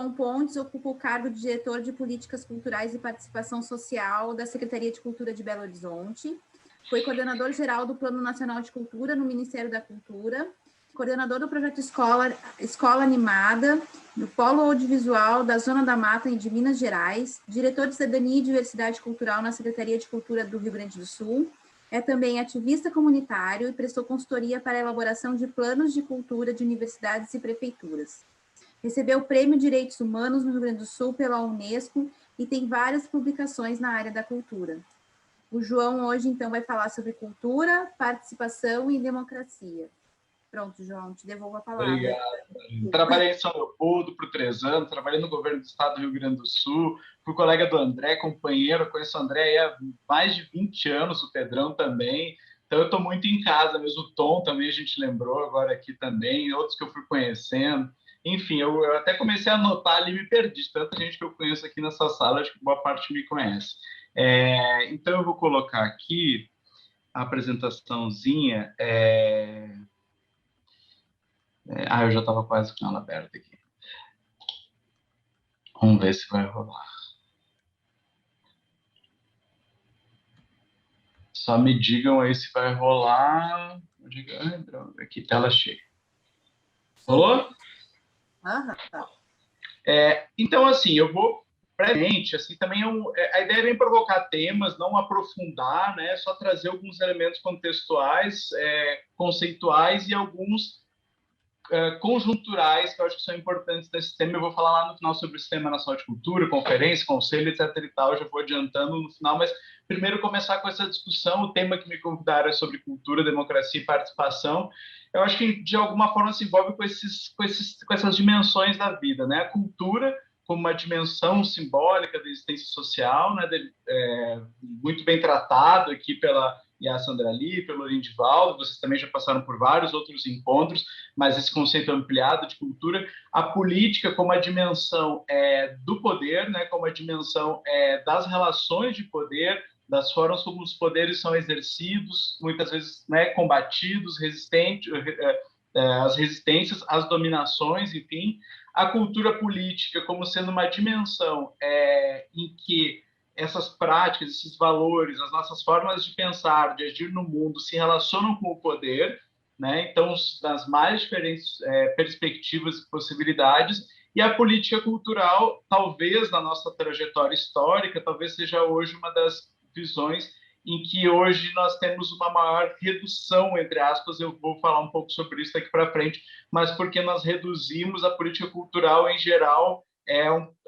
João Pontes ocupa o cargo de diretor de Políticas Culturais e Participação Social da Secretaria de Cultura de Belo Horizonte. Foi coordenador-geral do Plano Nacional de Cultura no Ministério da Cultura, coordenador do projeto Escola Animada, do Polo Audiovisual da Zona da Mata e de Minas Gerais, diretor de Cidadania e Diversidade Cultural na Secretaria de Cultura do Rio Grande do Sul. É também ativista comunitário e prestou consultoria para a elaboração de planos de cultura de universidades e prefeituras. Recebeu o Prêmio Direitos Humanos no Rio Grande do Sul pela Unesco e tem várias publicações na área da cultura. O João hoje, então, vai falar sobre cultura, participação e democracia. Pronto, João, te devolvo a palavra. Obrigado. Trabalhei em São Leopoldo por 3 anos, trabalhei no governo do estado do Rio Grande do Sul, fui colega do André, companheiro, conheço o André há mais de 20 anos, o Pedrão também, então eu estou muito em casa mesmo, o Tom também a gente lembrou agora aqui também, outros que eu fui conhecendo, enfim, eu até comecei a anotar ali e me perdi, tanta gente que eu conheço aqui nessa sala, acho que boa parte me conhece. Então eu vou colocar aqui a apresentaçãozinha, eu já estava quase com ela aberta aqui. Vamos ver se vai rolar. Só me digam aí se vai rolar. Aqui, tela cheia. Rolou? Então, assim, eu vou brevemente, assim, também a ideia é bem provocar temas, não aprofundar, né? Só trazer alguns elementos contextuais, conceituais e alguns conjunturais que eu acho que são importantes desse tema. Eu vou falar lá no final sobre o Sistema Nacional de Cultura, conferência, conselho, etc. e tal, já vou adiantando no final, mas primeiro começar com essa discussão. O tema que me convidaram é sobre cultura, democracia e participação. Eu acho que, de alguma forma, se envolve com essas dimensões da vida, né? A cultura como uma dimensão simbólica da existência social, né? Muito bem tratado aqui pela Sandra Lee, pelo Lindivaldo, vocês também já passaram por vários outros encontros, mas esse conceito ampliado de cultura, a política como a dimensão do poder, né, como a dimensão das relações de poder, das formas como os poderes são exercidos, muitas vezes, né, combatidos, as resistências, as dominações, enfim, a cultura política como sendo uma dimensão em que essas práticas, esses valores, as nossas formas de pensar, de agir no mundo se relacionam com o poder, né? Então, nas mais diferentes perspectivas e possibilidades, e a política cultural, talvez na nossa trajetória histórica, talvez seja hoje uma das visões em que hoje nós temos uma maior redução, entre aspas, eu vou falar um pouco sobre isso daqui para frente, mas porque nós reduzimos a política cultural em geral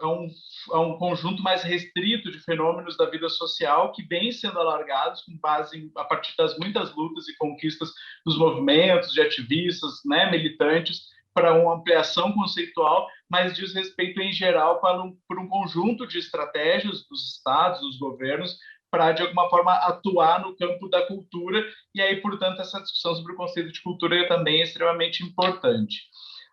um conjunto mais restrito de fenômenos da vida social que vem sendo alargados com base a partir das muitas lutas e conquistas dos movimentos de ativistas, né, militantes, para uma ampliação conceitual, mas diz respeito, em geral, por um conjunto de estratégias dos estados, dos governos, para, de alguma forma, atuar no campo da cultura, e aí, portanto, essa discussão sobre o conceito de cultura também é extremamente importante.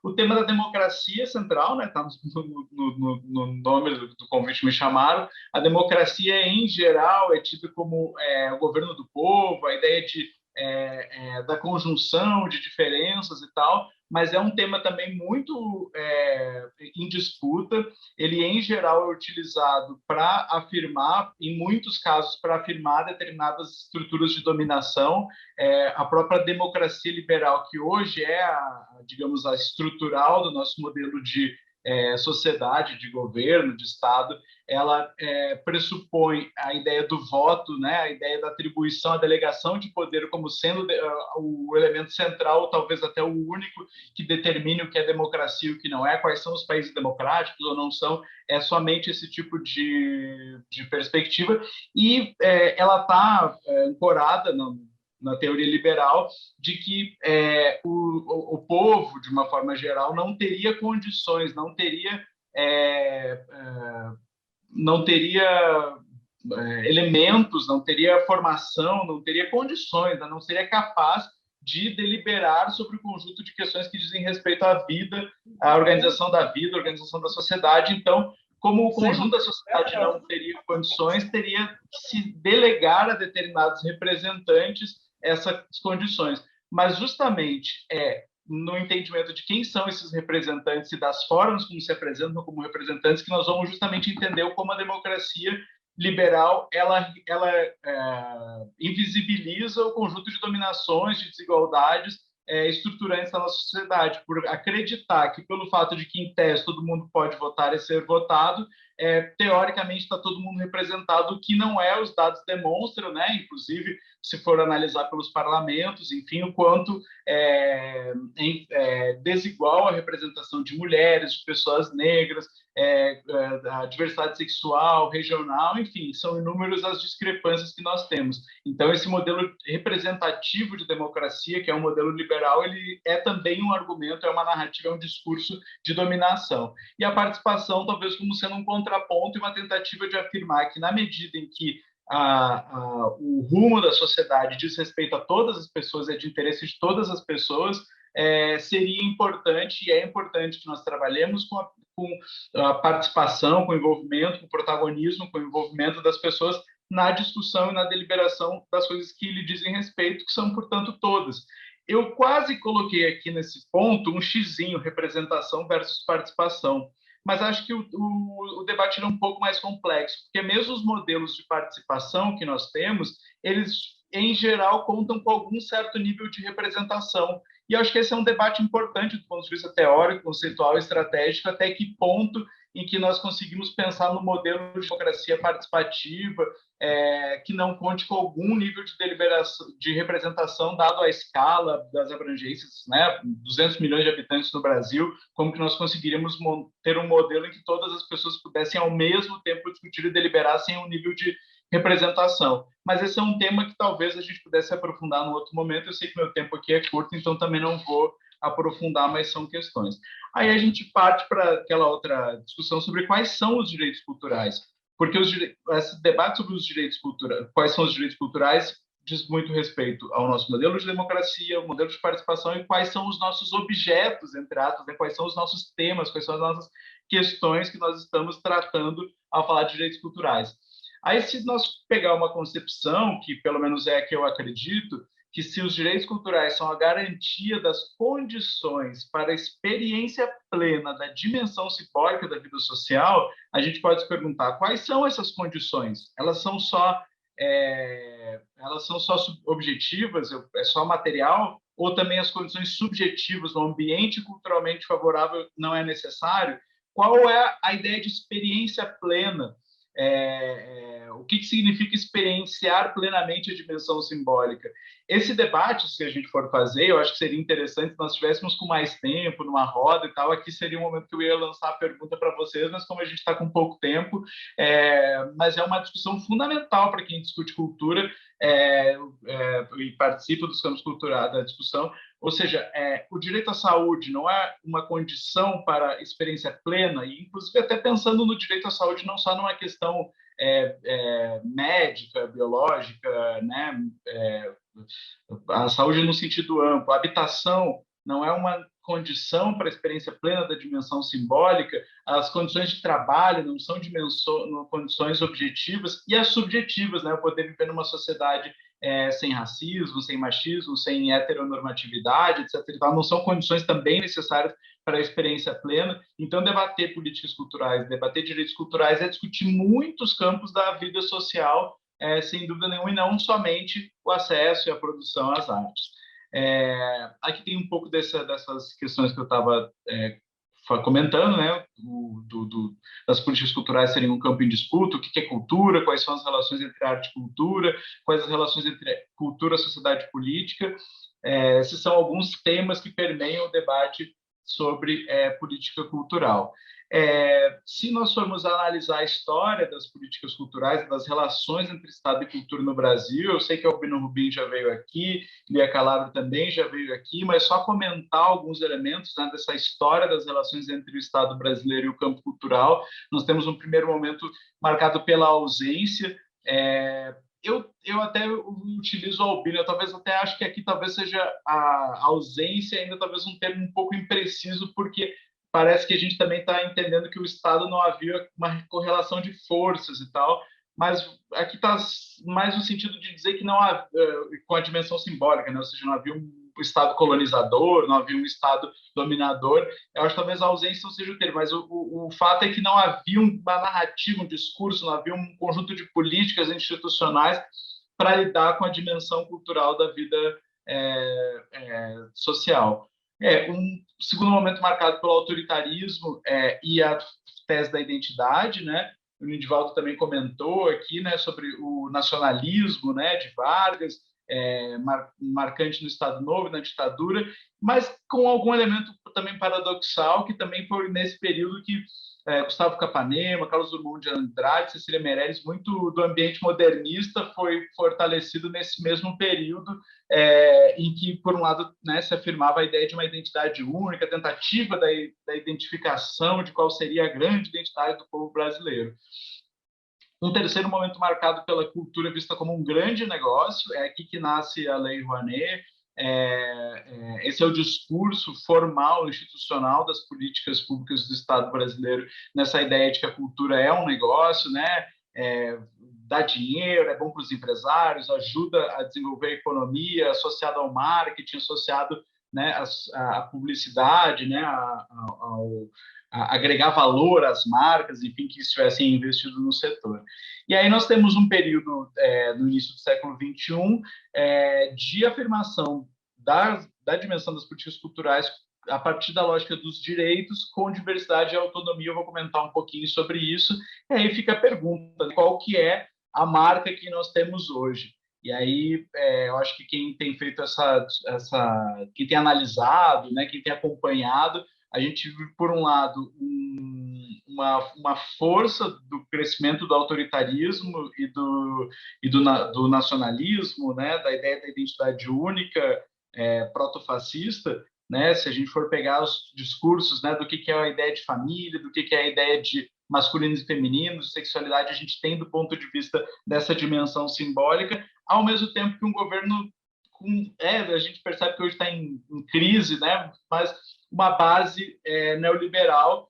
O tema da democracia é central, né? Tá no nome do convite me chamaram. A democracia, em geral, é tida como o governo do povo, a ideia da conjunção de diferenças e tal, mas é um tema também muito em disputa. Ele, em geral, é utilizado para afirmar, em muitos casos, para afirmar determinadas estruturas de dominação. A própria democracia liberal, que hoje é, digamos, a estrutural do nosso modelo de sociedade, de governo, de Estado, ela pressupõe a ideia do voto, né, a ideia da atribuição, a delegação de poder como sendo o elemento central, talvez até o único, que determine o que é democracia e o que não é, quais são os países democráticos ou não são, é somente esse tipo de perspectiva, e ela está ancorada na teoria liberal, de que o povo, de uma forma geral, não teria condições, não teria elementos, não teria formação, não teria condições, não seria capaz de deliberar sobre o conjunto de questões que dizem respeito à vida, à organização da vida, à organização da sociedade. Então, como o conjunto da sociedade não teria condições, teria que se delegar a determinados representantes essas condições. Mas, justamente, no entendimento de quem são esses representantes e das formas como se apresentam como representantes, que nós vamos justamente entender como a democracia liberal ela invisibiliza o conjunto de dominações, de desigualdades estruturantes da nossa sociedade, por acreditar que pelo fato de que em tese todo mundo pode votar e ser votado, teoricamente está todo mundo representado, o que não é, os dados demonstram, né? Inclusive se for analisar pelos parlamentos, enfim, o quanto desigual a representação de mulheres, de pessoas negras, a diversidade sexual, regional, enfim, são inúmeras as discrepâncias que nós temos. Então, esse modelo representativo de democracia, que é um modelo liberal, ele é também um argumento, é uma narrativa, é um discurso de dominação. E a participação, talvez, como sendo um contraponto e uma tentativa de afirmar que, na medida em que o rumo da sociedade diz respeito a todas as pessoas, é de interesse de todas as pessoas, seria importante, e é importante que nós trabalhemos com a participação, com o envolvimento, com o protagonismo, com o envolvimento das pessoas na discussão e na deliberação das coisas que lhe dizem respeito, que são, portanto, todas. Eu quase coloquei aqui nesse ponto um xizinho, representação versus participação, mas acho que o debate é um pouco mais complexo, porque mesmo os modelos de participação que nós temos, eles, em geral, contam com algum certo nível de representação. E acho que esse é um debate importante do ponto de vista teórico, conceitual e estratégico, até que ponto em que nós conseguimos pensar no modelo de democracia participativa, que não conte com algum nível de deliberação, de representação dado a escala das abrangências, né? 200 milhões de habitantes no Brasil, como que nós conseguiríamos ter um modelo em que todas as pessoas pudessem ao mesmo tempo discutir e deliberar sem um nível de representação. Mas esse é um tema que talvez a gente pudesse aprofundar num outro momento. Eu sei que meu tempo aqui é curto, então também não vou aprofundar, mas são questões. Aí a gente parte para aquela outra discussão sobre quais são os direitos culturais, porque esse debate sobre os direitos culturais, quais são os direitos culturais, diz muito respeito ao nosso modelo de democracia, o modelo de participação e quais são os nossos objetos, entre aspas, né? Quais são os nossos temas, quais são as nossas questões que nós estamos tratando ao falar de direitos culturais. Aí, se nós pegar uma concepção, que pelo menos é a que eu acredito, que se os direitos culturais são a garantia das condições para a experiência plena da dimensão simbólica da vida social, a gente pode se perguntar quais são essas condições? Elas são só objetivas, é só material, ou também as condições subjetivas, um ambiente culturalmente favorável não é necessário? Qual é a ideia de experiência plena? O que significa experienciar plenamente a dimensão simbólica? Esse debate, se a gente for fazer, eu acho que seria interessante se nós tivéssemos com mais tempo, numa roda e tal. Aqui seria um momento que eu ia lançar a pergunta para vocês, mas como a gente está com pouco tempo, mas é uma discussão fundamental para quem discute cultura e participa dos campos culturais da discussão. Ou seja, o direito à saúde não é uma condição para a experiência plena, e inclusive até pensando no direito à saúde não só numa questão médica, biológica, né? A saúde no sentido amplo. A habitação não é uma condição para a experiência plena da dimensão simbólica, as condições de trabalho não são condições objetivas e as subjetivas, né? O poder viver numa sociedade sem racismo, sem machismo, sem heteronormatividade, etc. Não são condições também necessárias para a experiência plena. Então, debater políticas culturais, debater direitos culturais é discutir muitos campos da vida social, sem dúvida nenhuma, e não somente o acesso e a produção às artes. Aqui tem um pouco dessas questões que eu estava comentando, né? Das políticas culturais serem um campo em disputa, o que é cultura, quais são as relações entre arte e cultura, quais as relações entre cultura, sociedade e política. Esses são alguns temas que permeiam o debate sobre política cultural. Se nós formos analisar a história das políticas culturais, das relações entre Estado e cultura no Brasil, eu sei que o Albino Rubim já veio aqui, Lia Calabro também já veio aqui, mas só comentar alguns elementos, né, dessa história das relações entre o Estado brasileiro e o campo cultural. Nós temos um primeiro momento marcado pela ausência. Eu até utilizo o albino, eu talvez até acho que aqui talvez seja a ausência ainda talvez um termo um pouco impreciso, porque parece que a gente também está entendendo que o Estado não havia uma correlação de forças e tal, mas aqui está mais no sentido de dizer que não há, com a dimensão simbólica, né? Ou seja, não havia Estado colonizador, não havia um Estado dominador. Eu acho que talvez a ausência não seja o termo, mas o fato é que não havia uma narrativa, um discurso, não havia um conjunto de políticas institucionais para lidar com a dimensão cultural da vida social. Um segundo momento marcado pelo autoritarismo e a tese da identidade, né? O Nidivaldo também comentou aqui, né, sobre o nacionalismo, né, de Vargas, marcante no Estado Novo, na ditadura, mas com algum elemento também paradoxal, que também foi nesse período que Gustavo Capanema, Carlos Drummond de Andrade, Cecília Meirelles, muito do ambiente modernista foi fortalecido nesse mesmo período, em que, por um lado, né, se afirmava a ideia de uma identidade única, a tentativa da identificação de qual seria a grande identidade do povo brasileiro. Um terceiro momento marcado pela cultura vista como um grande negócio, é aqui que nasce a Lei Rouanet. Esse é o discurso formal, institucional das políticas públicas do Estado brasileiro, nessa ideia de que a cultura é um negócio, né? Dá dinheiro, é bom para os empresários, ajuda a desenvolver a economia, associado ao marketing, associado, né, à publicidade, né, a agregar valor às marcas, enfim, que estivessem investido no setor. E aí nós temos um período, no início do século XXI, de afirmação da dimensão das políticas culturais a partir da lógica dos direitos, com diversidade e autonomia. Eu vou comentar um pouquinho sobre isso. E aí fica a pergunta, qual que é a marca que nós temos hoje? E aí eu acho que quem tem feito quem tem analisado, né, quem tem acompanhado, a gente vive, por um lado, uma força do crescimento do autoritarismo e do nacionalismo, né, da ideia da identidade única, protofascista, né, se a gente for pegar os discursos, né, do que é a ideia de família, do que é a ideia de masculinos e femininos, sexualidade, a gente tem do ponto de vista dessa dimensão simbólica, ao mesmo tempo que um governo a gente percebe que hoje está em crise, né, mas uma base neoliberal.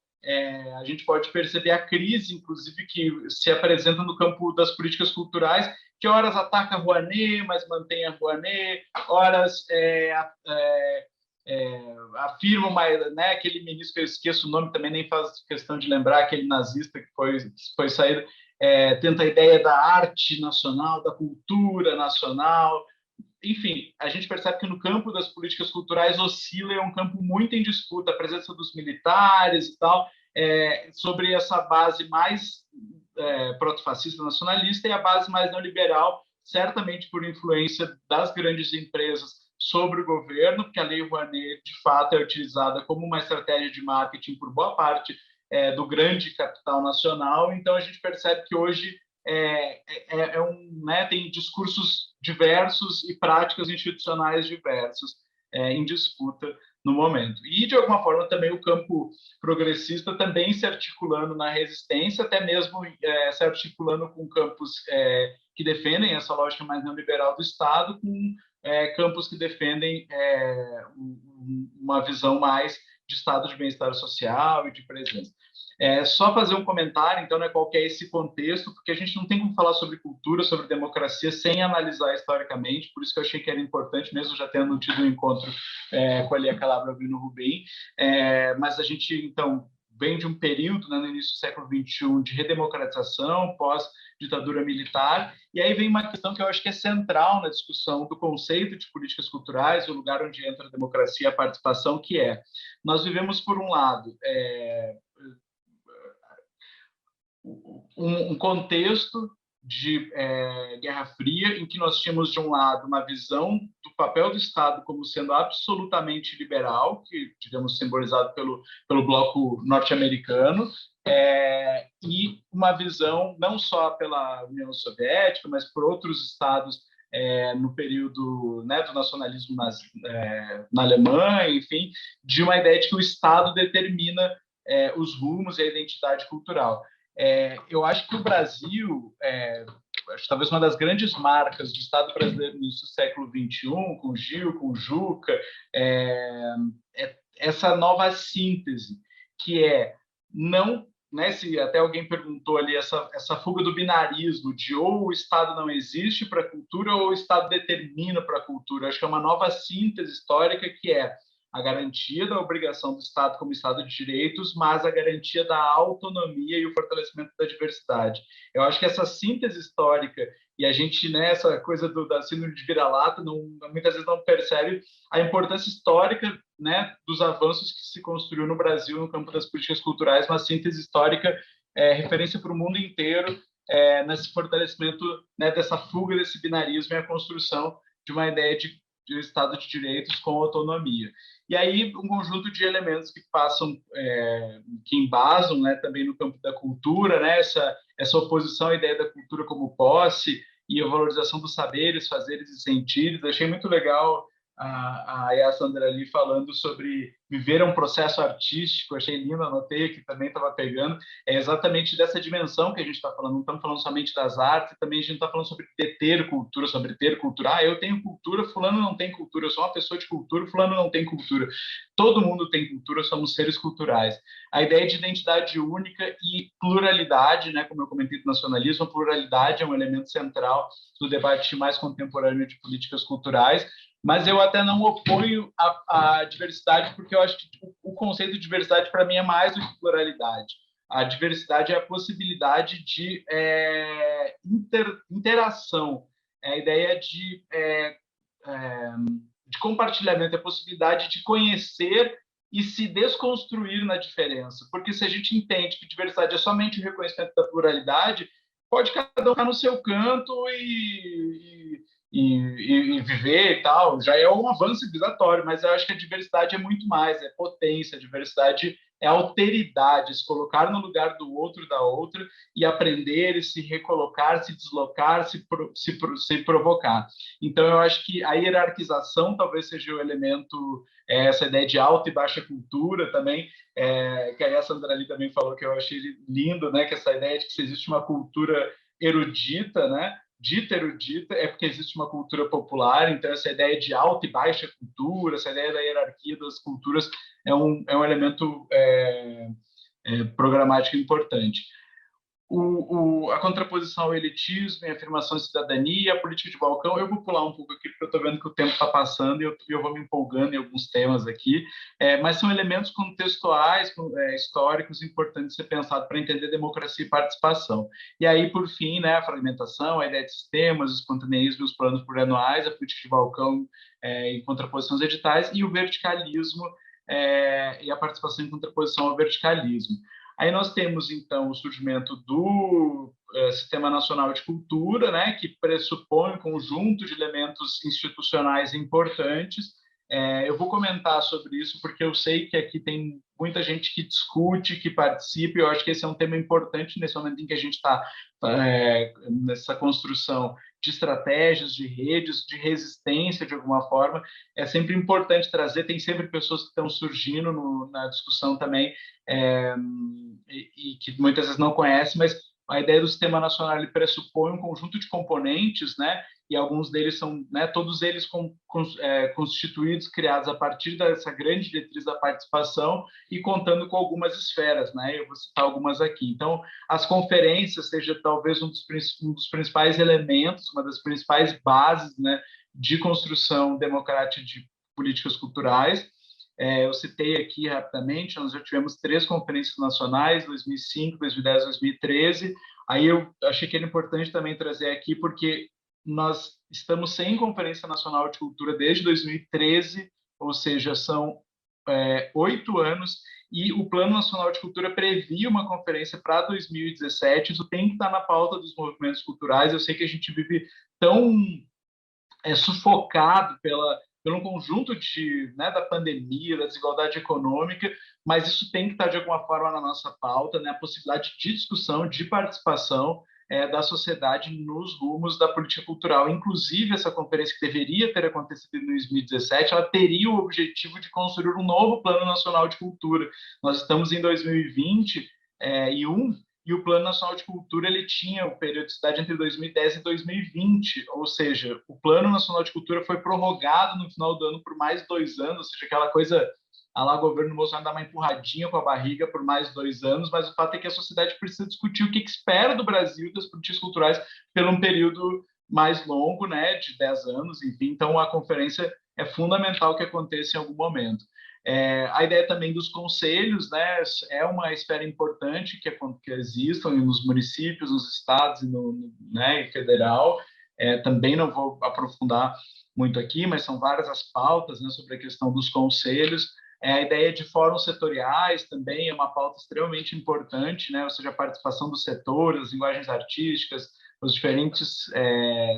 A gente pode perceber a crise, inclusive, que se apresenta no campo das políticas culturais, que horas ataca a Rouanet, mas mantém a Rouanet, horas afirma, né, aquele ministro que eu esqueço o nome, também nem faz questão de lembrar, aquele nazista que foi saído, tenta a ideia da arte nacional, da cultura nacional. Enfim, a gente percebe que no campo das políticas culturais oscila, é um campo muito em disputa, a presença dos militares e tal, sobre essa base mais protofascista nacionalista e a base mais neoliberal, certamente por influência das grandes empresas sobre o governo, porque a Lei Rouanet, de fato, é utilizada como uma estratégia de marketing por boa parte do grande capital nacional. Então, a gente percebe que hoje né, tem discursos diversos e práticas institucionais diversas em disputa no momento. E, de alguma forma, também o campo progressista também se articulando na resistência, até mesmo se articulando com campos que defendem essa lógica mais neoliberal do Estado, com campos que defendem uma visão mais de estado de bem-estar social e de presença. Só fazer um comentário, então, né, qual que é esse contexto, porque a gente não tem como falar sobre cultura, sobre democracia, sem analisar historicamente, por isso que eu achei que era importante, mesmo já tendo tido um encontro com a Lia Calabro e no Rubem, mas a gente, então, vem de um período, né, no início do século XXI, de redemocratização, pós-ditadura militar, e aí vem uma questão que eu acho que é central na discussão do conceito de políticas culturais, o lugar onde entra a democracia e a participação, que nós vivemos, por um lado, um contexto de Guerra Fria, em que nós tínhamos, de um lado, uma visão do papel do Estado como sendo absolutamente liberal, que, digamos, simbolizado pelo bloco norte-americano, e uma visão não só pela União Soviética, mas por outros estados no período, né, do nacionalismo na Alemanha, enfim, de uma ideia de que o Estado determina os rumos e a identidade cultural. Eu acho que o Brasil, acho que talvez uma das grandes marcas do Estado brasileiro no início do século XXI, com Gil, com Juca, essa nova síntese, que não né, se até alguém perguntou ali, essa fuga do binarismo, de ou o Estado não existe para a cultura ou o Estado determina para a cultura. Acho que é uma nova síntese histórica que é a garantia da obrigação do Estado como Estado de direitos, mas a garantia da autonomia e o fortalecimento da diversidade. Eu acho que essa síntese histórica, e a gente, né, essa coisa da síndrome de vira-lata, muitas vezes não percebe a importância histórica, né, dos avanços que se construiu no Brasil no campo das políticas culturais, uma síntese histórica, referência para o mundo inteiro, nesse fortalecimento, né, dessa fuga desse binarismo e a construção de uma ideia de Estado de direitos com autonomia. E aí um conjunto de elementos que passam, que embasam, né, também no campo da cultura, né, essa oposição à ideia da cultura como posse e a valorização dos saberes, fazeres e sentidos. Achei muito legal a Sandra ali falando sobre viver um processo artístico, achei lindo, anotei aqui também, estava pegando, é exatamente dessa dimensão que a gente está falando, não estamos falando somente das artes, também a gente está falando sobre ter cultura, sobre ter cultura. Eu tenho cultura, fulano não tem cultura, eu sou uma pessoa de cultura, fulano não tem cultura. Todo mundo tem cultura, somos seres culturais. A ideia de identidade única e pluralidade, né, como eu comentei do nacionalismo, a pluralidade é um elemento central do debate mais contemporâneo de políticas culturais, mas eu até não oponho a diversidade, porque eu acho que o conceito de diversidade, para mim, é mais do que pluralidade. A diversidade é a possibilidade de interação, é a ideia de compartilhamento, é a possibilidade de conhecer e se desconstruir na diferença. Porque se a gente entende que diversidade é somente o reconhecimento da pluralidade, pode cada um ficar no seu canto e viver e tal, já é um avanço civilizatório, mas eu acho que a diversidade é muito mais, é potência, a diversidade é alteridade, se colocar no lugar do outro, da outra, e aprender, se recolocar, se deslocar, se provocar. Então, eu acho que a hierarquização talvez seja o elemento, essa ideia de alta e baixa cultura também, que a Sandra ali também falou, que eu achei lindo, né, que essa ideia de que se existe uma cultura erudita, né, dita erudita, é porque existe uma cultura popular, então essa ideia de alta e baixa cultura, essa ideia da hierarquia das culturas é um elemento programático importante. A contraposição ao elitismo e a afirmação de cidadania, a política de balcão, eu vou pular um pouco aqui, porque eu estou vendo que o tempo está passando e eu vou me empolgando em alguns temas aqui, mas são elementos contextuais, históricos, importantes de ser pensado para entender democracia e participação. E aí, por fim, né, a fragmentação, a ideia de sistemas, o espontaneísmo, os planos plurianuais, a política de balcão em contraposição aos editais, e o verticalismo e a participação em contraposição ao verticalismo. Aí nós temos, então, o surgimento do Sistema Nacional de Cultura, né, que pressupõe um conjunto de elementos institucionais importantes. Eu vou comentar sobre isso porque eu sei que aqui tem muita gente que discute, que participa, e eu acho que esse é um tema importante nesse momento em que a gente está nessa construção de estratégias, de redes, de resistência, de alguma forma. É sempre importante trazer, tem sempre pessoas que estão surgindo na discussão também, e que muitas vezes não conhecem, mas a ideia do Sistema Nacional ele pressupõe um conjunto de componentes, né? E alguns deles são, né, todos eles constituídos, criados a partir dessa grande diretriz da participação e contando com algumas esferas, né? Eu vou citar algumas aqui. Então, as conferências seja talvez um dos principais elementos, uma das principais bases, né, de construção democrática de políticas culturais. Eu citei aqui rapidamente, nós já tivemos 3 conferências nacionais, 2005, 2010, 2013. Aí eu achei que era importante também trazer aqui, porque nós estamos sem Conferência Nacional de Cultura desde 2013, ou seja, são 8 anos, e o Plano Nacional de Cultura previa uma conferência para 2017, isso tem que estar na pauta dos movimentos culturais. Eu sei que a gente vive tão sufocado pelo conjunto da pandemia, da desigualdade econômica, mas isso tem que estar, de alguma forma, na nossa pauta, né? A possibilidade de discussão, de participação da sociedade nos rumos da política cultural. Inclusive, essa conferência que deveria ter acontecido em 2017, ela teria o objetivo de construir um novo Plano Nacional de Cultura. Nós estamos em 2021, e o Plano Nacional de Cultura ele tinha periodicidade entre 2010 e 2020, ou seja, o Plano Nacional de Cultura foi prorrogado no final do ano por mais 2 anos, ou seja, aquela coisa lá o governo Bolsonaro dá uma empurradinha com a barriga por mais 2 anos, mas o fato é que a sociedade precisa discutir o que espera do Brasil e das políticas culturais por um período mais longo, né, de 10 anos, enfim. Então, a conferência é fundamental que aconteça em algum momento. A ideia também dos conselhos, né, é uma esfera importante que existam nos municípios, nos estados né, e federal. Também não vou aprofundar muito aqui, mas são várias as pautas, né, sobre a questão dos conselhos. A ideia de fóruns setoriais também é uma pauta extremamente importante, né, ou seja, a participação dos setores, as linguagens artísticas, os diferentes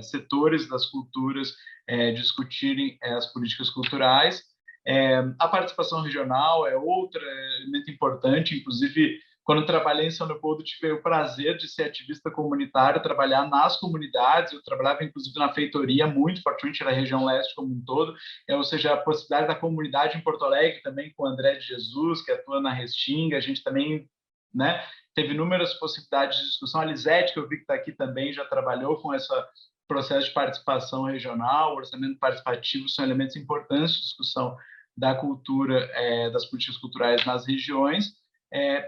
setores das culturas discutirem as políticas culturais. A participação regional é outro elemento importante, inclusive quando trabalhei em São Leopoldo tive o prazer de ser ativista comunitário, trabalhar nas comunidades, eu trabalhava inclusive na feitoria muito fortemente na região leste como um todo, ou seja, a possibilidade da comunidade em Porto Alegre também com o André de Jesus, que atua na Restinga, a gente também, né, teve inúmeras possibilidades de discussão. A Lisete, que eu vi que está aqui também, já trabalhou com esse processo de participação regional, orçamento participativo, são elementos importantes de discussão da cultura, das políticas culturais nas regiões.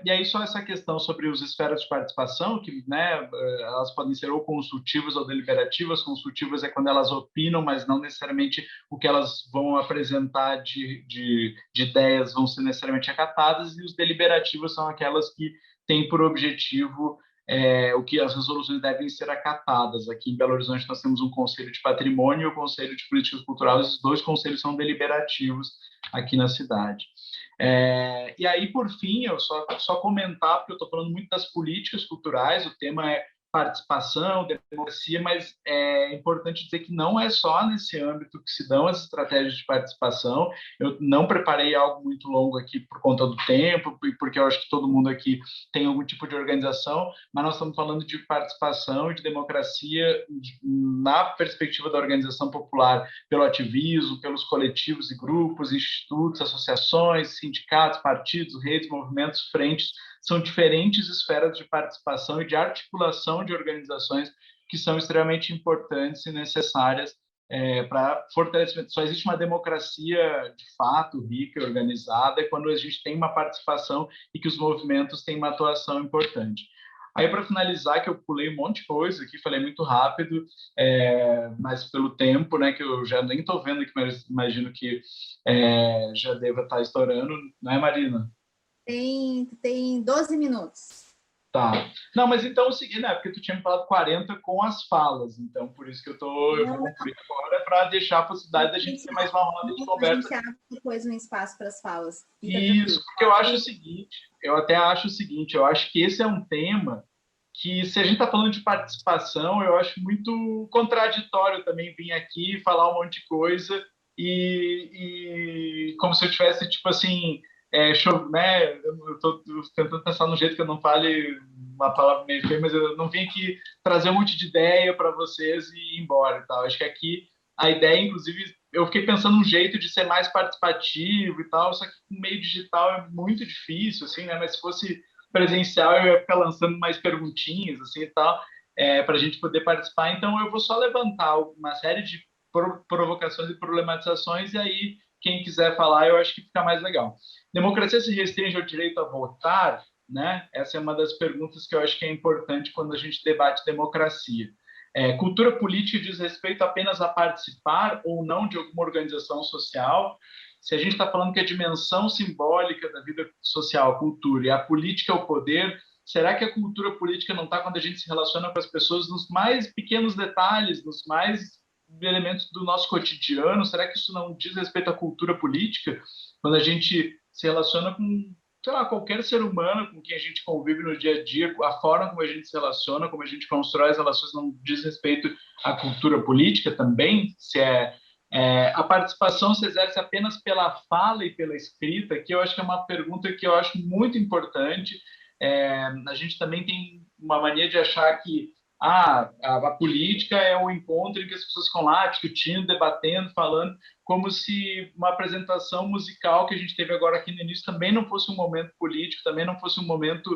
E aí só essa questão sobre as esferas de participação, que, né, elas podem ser ou consultivas ou deliberativas. Consultivas é quando elas opinam, mas não necessariamente o que elas vão apresentar de ideias vão ser necessariamente acatadas, e os deliberativos são aquelas que têm por objetivo o que as resoluções devem ser acatadas. Aqui em Belo Horizonte nós temos um Conselho de Patrimônio e o Conselho de Políticas Culturais. Os dois conselhos são deliberativos aqui na cidade. E aí, por fim, eu só comentar, porque eu estou falando muito das políticas culturais, o tema é participação, democracia, mas é importante dizer que não é só nesse âmbito que se dão as estratégias de participação. Eu não preparei algo muito longo aqui por conta do tempo, porque eu acho que todo mundo aqui tem algum tipo de organização, mas nós estamos falando de participação e de democracia na perspectiva da organização popular, pelo ativismo, pelos coletivos e grupos, institutos, associações, sindicatos, partidos, redes, movimentos, frentes. São diferentes esferas de participação e de articulação de organizações que são extremamente importantes e necessárias para fortalecimento. Só existe uma democracia de fato rica e organizada quando a gente tem uma participação e que os movimentos têm uma atuação importante. Aí, para finalizar, que eu pulei um monte de coisa aqui, falei muito rápido, mas pelo tempo, né, que eu já nem estou vendo aqui, mas imagino que já deva estar estourando, não é, Marina? Tem 12 minutos. Tá. Não, mas então é o seguinte, né? Porque tu tinha me falado 40 com as falas, então por isso que eu vou concluir agora para deixar a possibilidade da gente ter mais uma roda de conversa. A gente abre depois um espaço para as falas. Isso, porque eu acho o seguinte, eu acho que esse é um tema que, se a gente está falando de participação, eu acho muito contraditório também vir aqui falar um monte de coisa e como se eu tivesse, tipo assim, né? Eu estou tentando pensar no jeito que eu não fale uma palavra meio feia, mas eu não vim aqui trazer um monte de ideia para vocês e ir embora e tal. Acho que aqui a ideia, inclusive, eu fiquei pensando um jeito de ser mais participativo e tal, só que com meio digital é muito difícil, assim, né? Mas se fosse presencial, eu ia ficar lançando mais perguntinhas, assim, e tal, para a gente poder participar. Então, eu vou só levantar uma série de provocações e problematizações, e aí, quem quiser falar, eu acho que fica mais legal. Democracia se restringe ao direito a votar? Né? Essa é uma das perguntas que eu acho que é importante quando a gente debate democracia. Cultura política diz respeito apenas a participar ou não de alguma organização social? Se a gente está falando que a dimensão simbólica da vida social, a cultura, e a política é o poder, será que a cultura política não está quando a gente se relaciona com as pessoas nos mais pequenos detalhes, nos mais elementos do nosso cotidiano? Será que isso não diz respeito à cultura política? Quando a gente se relaciona com, sei lá, qualquer ser humano com quem a gente convive no dia a dia, a forma como a gente se relaciona, como a gente constrói as relações, não diz respeito à cultura política também? Se a participação se exerce apenas pela fala e pela escrita, que eu acho que é uma pergunta que eu acho muito importante. A gente também tem uma mania de achar que a política é o encontro em que as pessoas ficam lá discutindo, debatendo, falando, como se uma apresentação musical que a gente teve agora aqui no início também não fosse um momento político, também não fosse um momento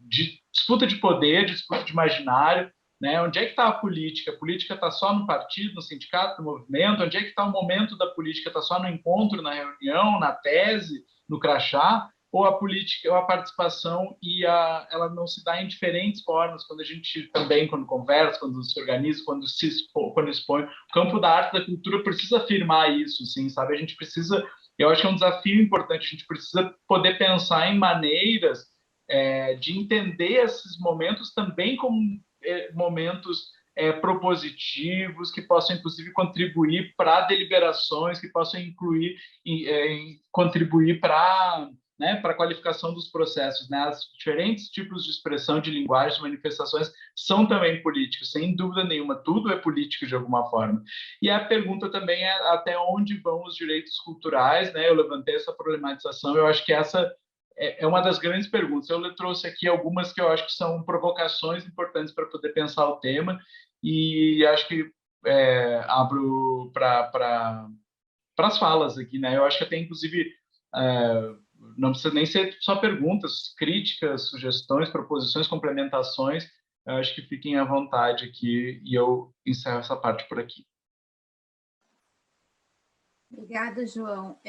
de disputa de poder, de disputa de imaginário. né? Onde é que está a política? A política está só no partido, no sindicato, no movimento? Onde é que está o momento da política? Está só no encontro, na reunião, na tese, no crachá? Ou a política, ou a participação ela não se dá em diferentes formas, quando a gente também, quando conversa, quando se organiza, quando expõe. O campo da arte, da cultura precisa afirmar isso, assim, sabe? A gente precisa, eu acho que é um desafio importante, a gente precisa poder pensar em maneiras de entender esses momentos também como momentos propositivos, que possam, inclusive, contribuir para deliberações, que possam contribuir para, né, para a qualificação dos processos, né? Os diferentes tipos de expressão, de linguagem, de manifestações são também políticos, sem dúvida nenhuma, tudo é político de alguma forma. E a pergunta também é até onde vão os direitos culturais, né? Eu levantei essa problematização, eu acho que essa é uma das grandes perguntas. Eu trouxe aqui algumas que eu acho que são provocações importantes para poder pensar o tema, e acho que abro para as falas aqui, né? Eu acho que até, inclusive, não precisa nem ser só perguntas, críticas, sugestões, proposições, complementações. Eu acho que fiquem à vontade aqui e eu encerro essa parte por aqui. Obrigada, João.